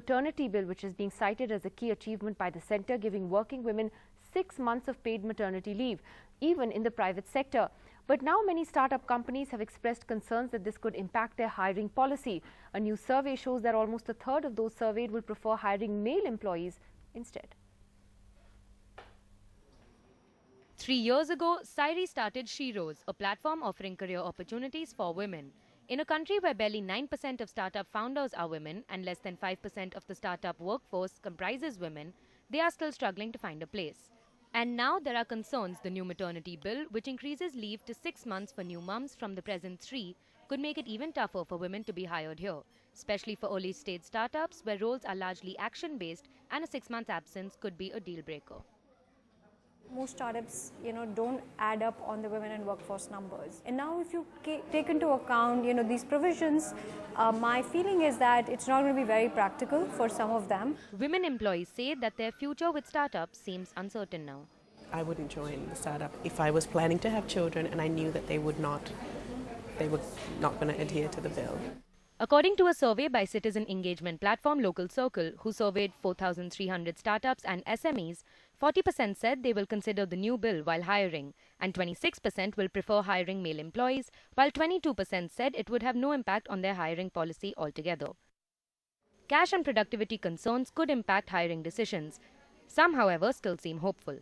maternity bill, which is being cited as a key achievement by the centre, giving working women 6 months of paid maternity leave, even in the private sector. But now many startup companies have expressed concerns that this could impact their hiring policy. A new survey shows that almost a third of those surveyed will prefer hiring male employees instead. 3 years ago, Sairi started SheRose, a platform offering career opportunities for women. In a country where barely 9% of startup founders are women and less than 5% of the startup workforce comprises women, they are still struggling to find a place. And now there are concerns the new maternity bill, which increases leave to 6 months for new mums from the present 3, could make it even tougher for women to be hired here, especially for early-stage startups where roles are largely action-based and a 6-month absence could be a deal-breaker. Most startups, don't add up on the women and workforce numbers. And now if you take into account, these provisions, my feeling is that it's not going to be very practical for some of them. Women employees say that their future with startups seems uncertain now. I wouldn't join the startup if I was planning to have children and I knew that they were not going to adhere to the bill. According to a survey by citizen engagement platform Local Circle, who surveyed 4,300 startups and SMEs, 40% said they will consider the new bill while hiring, and 26% will prefer hiring male employees, while 22% said it would have no impact on their hiring policy altogether. Cash and productivity concerns could impact hiring decisions. Some, however, still seem hopeful.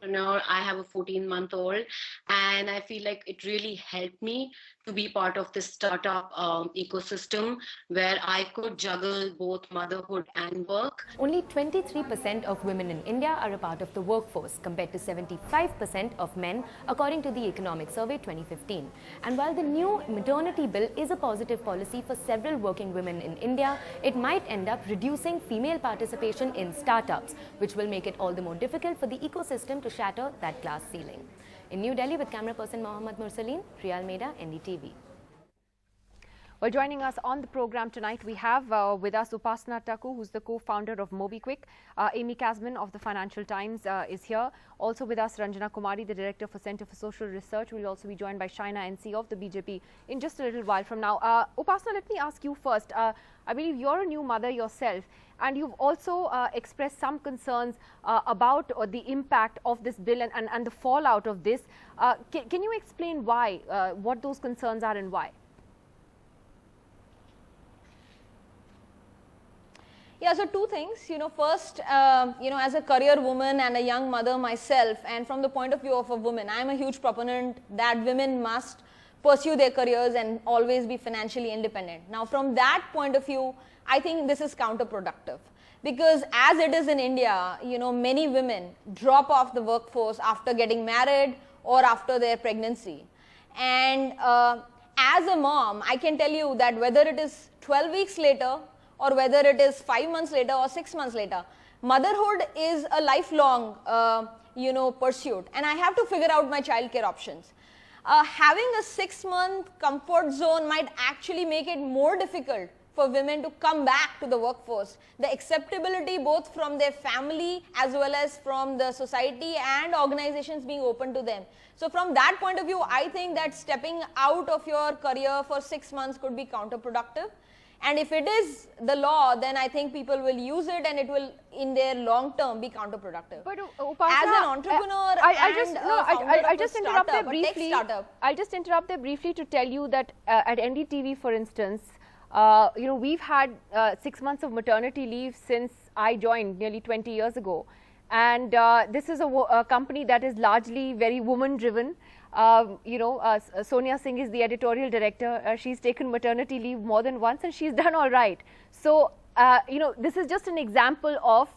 Now I have a 14-month-old, and I feel like it really helped me to be part of this startup ecosystem where I could juggle both motherhood and work. Only 23% of women in India are a part of the workforce, compared to 75% of men, according to the Economic Survey 2015. And while the new maternity bill is a positive policy for several working women in India, it might end up reducing female participation in startups, which will make it all the more difficult for the ecosystem to shatter that glass ceiling. In New Delhi with camera person Mohammad Mursaleen, Riyal Meda, NDTV. Well, joining us on the program tonight, we have with us Upasana Taku, who's the co-founder of MobiKwik. Amy Kasman of the Financial Times is here. Also with us, Ranjana Kumari, the Director for Centre for Social Research. We'll also be joined by Shaina NC of the BJP in just a little while from now. Upasana, let me ask you first. I believe you're a new mother yourself, and you've also expressed some concerns about the impact of this bill and the fallout of this. Can you explain why, what those concerns are and why? Yeah, so two things, first, as a career woman and a young mother myself, and from the point of view of a woman, I'm a huge proponent that women must pursue their careers and always be financially independent. Now, from that point of view, I think this is counterproductive, because as it is in India, many women drop off the workforce after getting married or after their pregnancy. And as a mom, I can tell you that whether it is 12 weeks later or whether it is 5 months later or 6 months later, motherhood is a lifelong, pursuit, and I have to figure out my childcare options. Having a 6-month comfort zone might actually make it more difficult for women to come back to the workforce. The acceptability both from their family as well as from the society and organizations being open to them. So from that point of view, I think that stepping out of your career for 6 months could be counterproductive. And if it is the law, then I think people will use it and it will, in their long term, be counterproductive. But Upasana, as an entrepreneur I'll just interrupt there briefly. I'll just interrupt there briefly to tell you that at NDTV, for instance, we've had 6 months of maternity leave since I joined nearly 20 years ago. And this is a company that is largely very woman-driven. Sonia Singh is the editorial director. She's taken maternity leave more than once and she's done all right. So, this is just an example of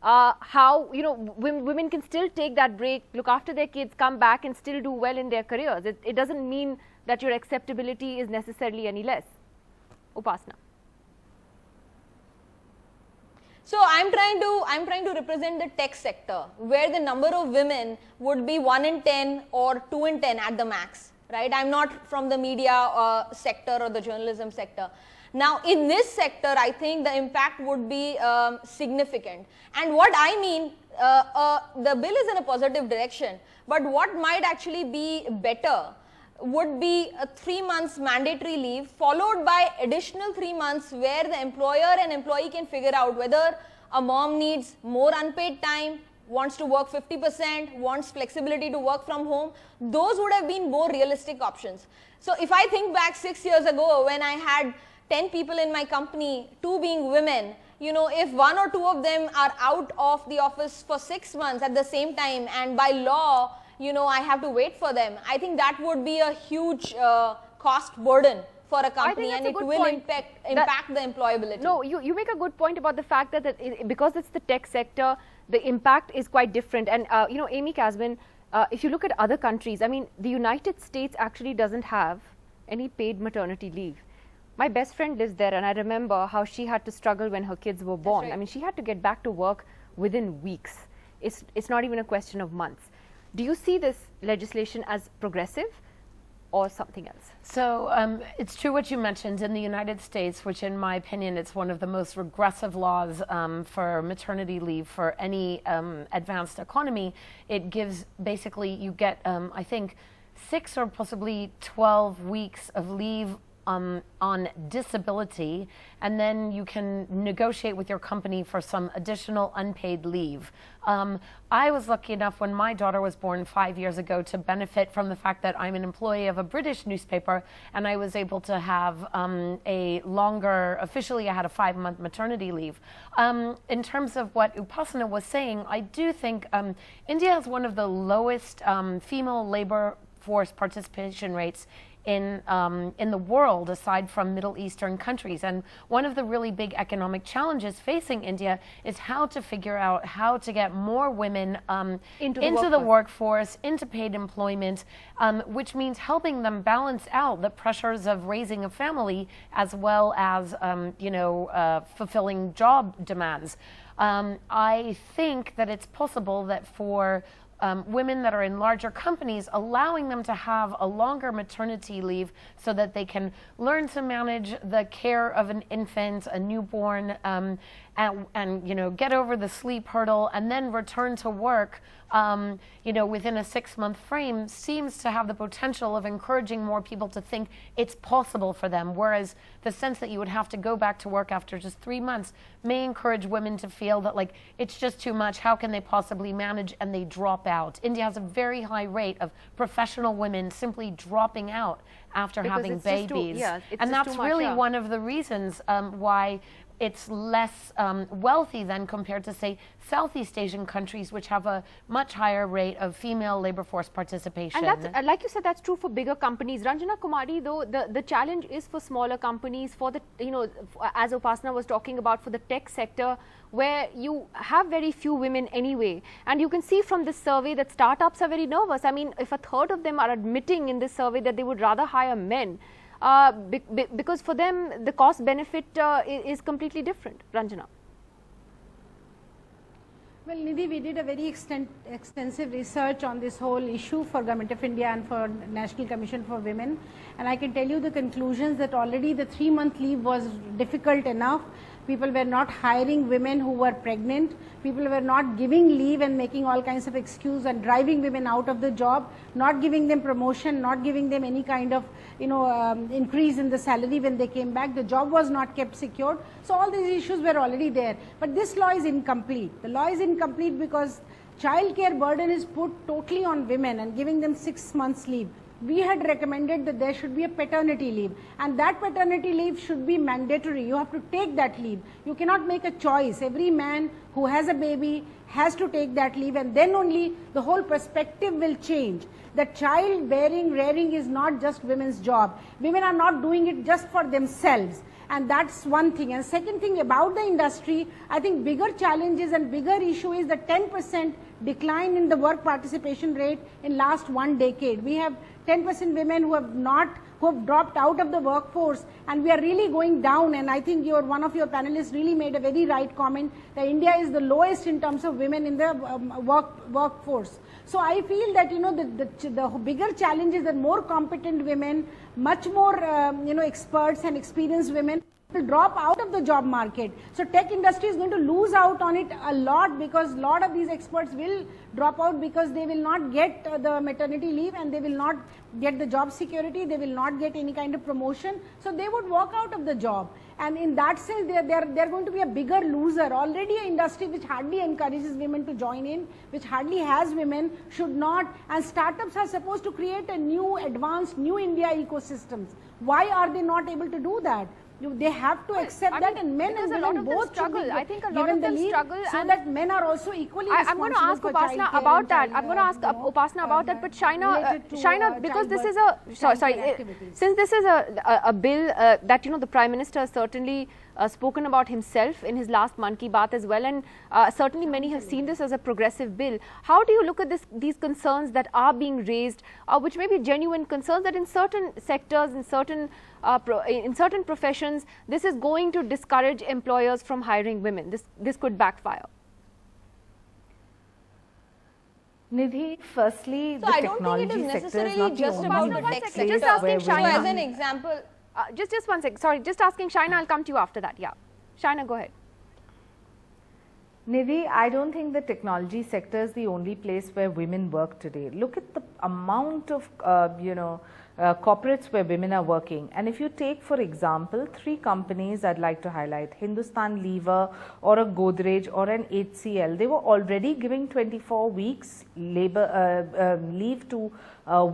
how, women can still take that break, look after their kids, come back and still do well in their careers. It doesn't mean that your acceptability is necessarily any less. Upasana. So I'm trying to represent the tech sector, where the number of women would be 1 in 10 or 2 in 10 at the max, right? I'm not from the media sector or the journalism sector. Now, in this sector, I think the impact would be significant. And what I mean, the bill is in a positive direction, but what might actually be better would be a 3 months mandatory leave followed by additional 3 months where the employer and employee can figure out whether a mom needs more unpaid time, wants to work 50%, wants flexibility to work from home. Those would have been more realistic options. So if I think back 6 years ago when I had 10 people in my company, 2 being women, you know, if 1 or 2 of them are out of the office for 6 months at the same time and by law, you know, I have to wait for them, I think that would be a huge cost burden for a company, and it will impact the employability. No, you make a good point about the fact that because it's the tech sector, the impact is quite different. And you know, Amy Kasman, if you look at other countries, I mean, the United States actually doesn't have any paid maternity leave. My best friend lives there, and I remember how she had to struggle when her kids were born. Right. I mean, she had to get back to work within weeks. It's not even a question of months. Do you see this legislation as progressive or something else? So it's true what you mentioned in the United States, which in my opinion, it's one of the most regressive laws for maternity leave for any advanced economy. It gives, basically, you get, I think, 6 or possibly 12 weeks of leave on disability, and then you can negotiate with your company for some additional unpaid leave. I was lucky enough when my daughter was born 5 years ago to benefit from the fact that I'm an employee of a British newspaper, and I was able to have a longer, officially I had a 5-month maternity leave. In terms of what Upasana was saying, I do think India has one of the lowest female labor force participation rates in the world, aside from Middle Eastern countries. And one of the really big economic challenges facing India is how to figure out how to get more women into the workforce, into paid employment, which means helping them balance out the pressures of raising a family as well as fulfilling job demands. I think that it's possible that for women that are in larger companies, allowing them to have a longer maternity leave so that they can learn to manage the care of an infant, a newborn, and get over the sleep hurdle and then return to work within a 6-month frame seems to have the potential of encouraging more people to think it's possible for them, whereas the sense that you would have to go back to work after just 3 months may encourage women to feel that, like, it's just too much, how can they possibly manage, and they drop out. India has a very high rate of professional women simply dropping out after having babies. And that's really one of the reasons why it's less wealthy than compared to, say, Southeast Asian countries, which have a much higher rate of female labor force participation. And that's, like you said, that's true for bigger companies. Ranjana Kumari, though, the challenge is for smaller companies, for the, as Upasana was talking about, for the tech sector, where you have very few women anyway. And you can see from this survey that startups are very nervous. I mean, if a third of them are admitting in this survey that they would rather hire men, because for them the cost benefit is completely different. Ranjana. Well, Nidhi, we did a very extensive research on this whole issue for Government of India and for National Commission for Women, and I can tell you the conclusions that already the 3-month leave was difficult enough. People were not hiring women who were pregnant. People were not giving leave and making all kinds of excuse and driving women out of the job, not giving them promotion, not giving them any kind of increase in the salary when they came back. The job was not kept secured. So all these issues were already there. But this law is incomplete. The law is incomplete because childcare burden is put totally on women and giving them 6 months leave. We had recommended that there should be a paternity leave, and that paternity leave should be mandatory. You have to take that leave. You cannot make a choice. Every man who has a baby has to take that leave, and then only the whole perspective will change. That child rearing is not just women's job. Women are not doing it just for themselves. And that's one thing. And second thing about the industry, I think bigger challenges and bigger issue is the 10% decline in the work participation rate in last 1 decade. We have 10% women who have dropped out of the workforce, and we are really going down. And I think one of your panelists really made a very right comment that India is the lowest in terms of women in the workforce. So I feel that the bigger challenge is that more competent women, much more experts and experienced women will drop out of the job market. So tech industry is going to lose out on it a lot, because a lot of these experts will drop out because they will not get the maternity leave, and they will not get the job security, they will not get any kind of promotion. So they would walk out of the job. And in that sense, they're going to be a bigger loser. Already an industry which hardly encourages women to join in, which hardly has women, should not. And startups are supposed to create a new, advanced, new India ecosystems. Why are they not able to do that? They have to accept that, and men and women both struggle. I think a lot given of the them leave, struggle, so and that men are also equally I'm going to ask Upasana about that. I'm going to ask Upasana about that. But Shaina, because this is a since this is a bill that the Prime Minister has certainly spoken about himself in his last Mann Ki Baat as well, and certainly many have seen this as a progressive bill. How do you look at these concerns that are being raised, which may be genuine concerns, that in certain sectors, in certain professions, this is going to discourage employers from hiring women? This could backfire. Nidhi, firstly, So the I don't think technology it is sector is necessarily not the just only about the place tech sector. Just asking where Shaina. So women as an example, Just one sec. Sorry, just asking Shaina. I'll come to you after that. Yeah, Shaina, go ahead. Nidhi, I don't think the technology sector is the only place where women work today. Look at the amount of, corporates where women are working. And if you take, for example, 3 companies I'd like to highlight, Hindustan Lever or a Godrej or an HCL, they were already giving 24 weeks leave to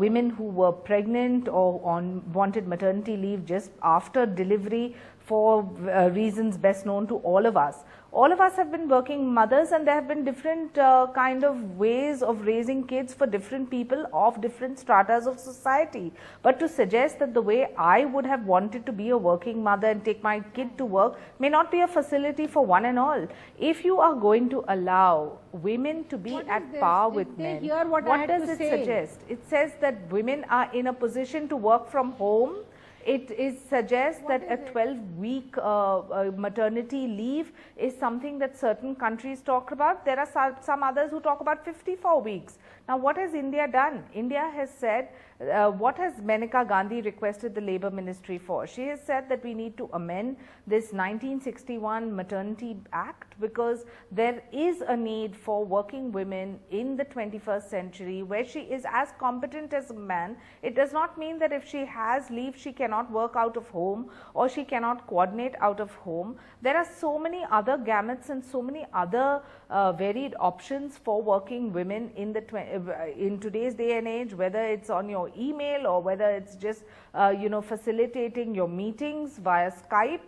women who were pregnant or wanted maternity leave just after delivery for reasons best known to all of us. All of us have been working mothers, and there have been different kind of ways of raising kids for different people of different stratas of society. But to suggest that the way I would have wanted to be a working mother and take my kid to work may not be a facility for one and all. If you are going to allow women to be at par with men, what does it suggest? It says that women are in a position to work from home. It suggests that a 12-week maternity leave is something that certain countries talk about. There are some others who talk about 54 weeks. Now, what has India done? India has said, what has Maneka Gandhi requested the Labour Ministry for? She has said that we need to amend this 1961 Maternity Act, because there is a need for working women in the 21st century where she is as competent as a man. It does not mean that if she has leave, she cannot work out of home or she cannot coordinate out of home. There are so many other gamuts and so many other varied options for working women in today's day and age, whether it's on your email or whether it's just facilitating your meetings via Skype.